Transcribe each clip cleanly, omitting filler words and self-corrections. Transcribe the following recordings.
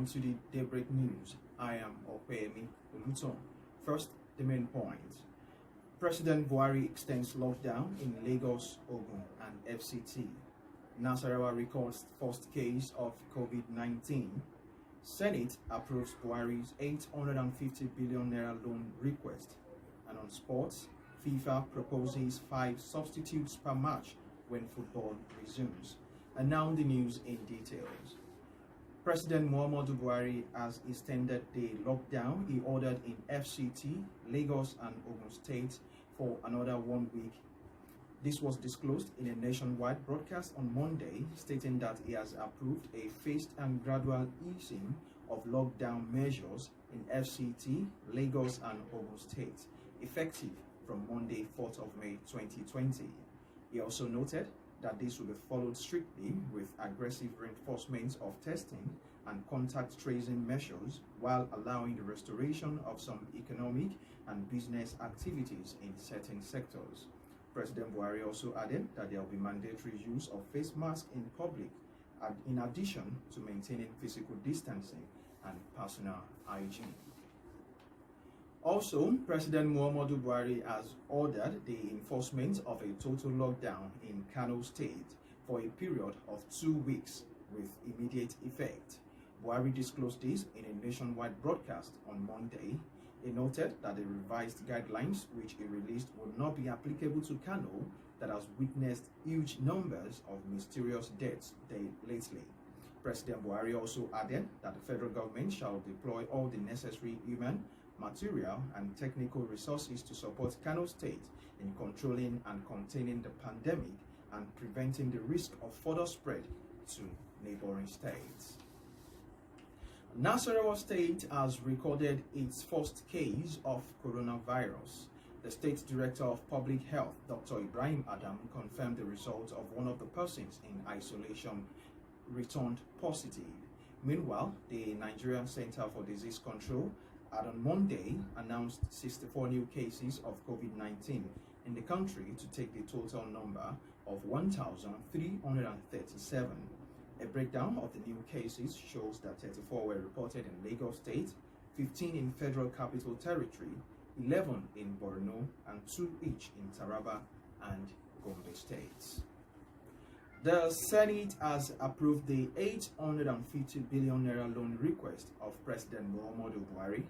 Welcome to the Daybreak News. I am Opeyemi Oluton. First, the main points. President Buhari extends lockdown in Lagos, Ogun, and FCT. Nasarawa records first case of COVID-19. Senate approves Buhari's 850 billion naira loan request. And on sports, FIFA proposes 5 substitutes per match when football resumes. And now the news in details. President Muhammadu Buhari has extended the lockdown he ordered in FCT, Lagos and Ogun State for another 1 week. This was disclosed in a nationwide broadcast on Monday, stating that he has approved a phased and gradual easing of lockdown measures in FCT, Lagos and Ogun State, effective from Monday, 4th of May 2020. He also noted that this will be followed strictly with aggressive reinforcement of testing and contact tracing measures while allowing the restoration of some economic and business activities in certain sectors. President Buhari also added that there will be mandatory use of face masks in public, in addition to maintaining physical distancing and personal hygiene. Also, President Muhammadu Buhari has ordered the enforcement of a total lockdown in Kano State for a period of 2 weeks with immediate effect. Buhari disclosed this in a nationwide broadcast on Monday. He noted that the revised guidelines which he released would not be applicable to Kano, that has witnessed huge numbers of mysterious deaths lately. President Buhari also added that the federal government shall deploy all the necessary human, material and technical resources to support Kano State in controlling and containing the pandemic and preventing the risk of further spread to neighboring states. Nasarawa State has recorded its first case of coronavirus. The State Director of Public Health, Dr. Ibrahim Adam, confirmed the result of one of the persons in isolation returned positive. Meanwhile, the Nigerian Center for Disease Control had on Monday announced 64 new cases of COVID-19 in the country to take the total number of 1,337. A breakdown of the new cases shows that 34 were reported in Lagos State, 15 in Federal Capital Territory, 11 in Borno, and 2 each in Taraba and Gombe states. The Senate has approved the 850 billion naira loan request of President Muhammadu Buhari.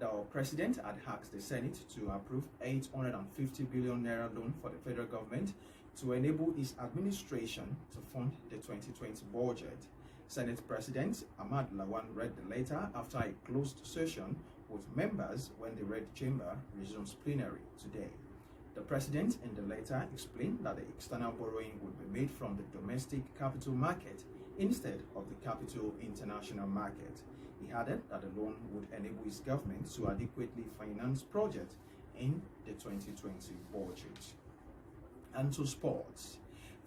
The president had asked the Senate to approve 850 billion naira loan for the federal government to enable its administration to fund the 2020 budget. Senate President Ahmad Lawan read the letter after a closed session with members when the Red Chamber resumes plenary today. The president in the letter explained that the external borrowing would be made from the domestic capital market instead of the capital international market. He added that the loan would enable his government to adequately finance projects in the 2020 budget. And to sports,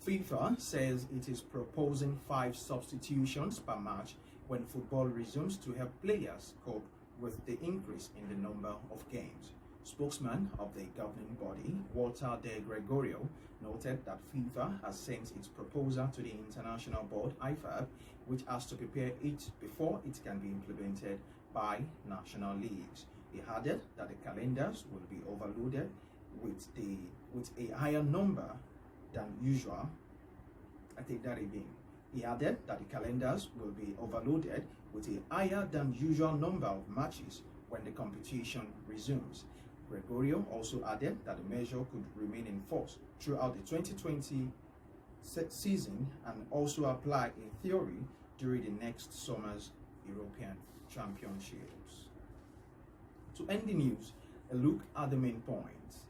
FIFA says it is proposing 5 substitutions per match when football resumes to help players cope with the increase in the number of games. Spokesman of the governing body, Walter De Gregorio, noted that FIFA has sent its proposal to the International Board, IFAB, which has to prepare it before it can be implemented by national leagues. He added that the calendars will be overloaded with a higher number than usual. I take that again. He added that the calendars will be overloaded with a higher than usual number of matches when the competition resumes. Gregorio also added that the measure could remain in force throughout the 2020 season and also apply in theory during the next summer's European Championships. To end the news, a look at the main points.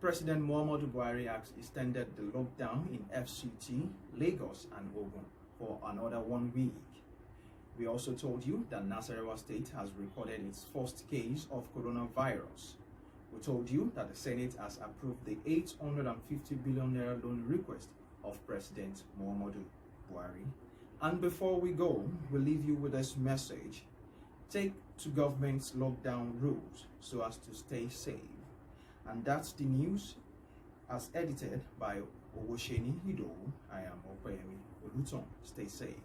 President Muhammadu Buhari has extended the lockdown in FCT, Lagos and Ogun for another 1 week. We also told you that Nasarawa State has recorded its first case of coronavirus. We told you that the Senate has approved the 850 billion naira loan request of President Muhammadu Buhari. And before we go, we'll leave you with this message. Take to government's lockdown rules so as to stay safe. And that's the news as edited by Owosheni Hido. I am Opeyemi Oluton. Stay safe.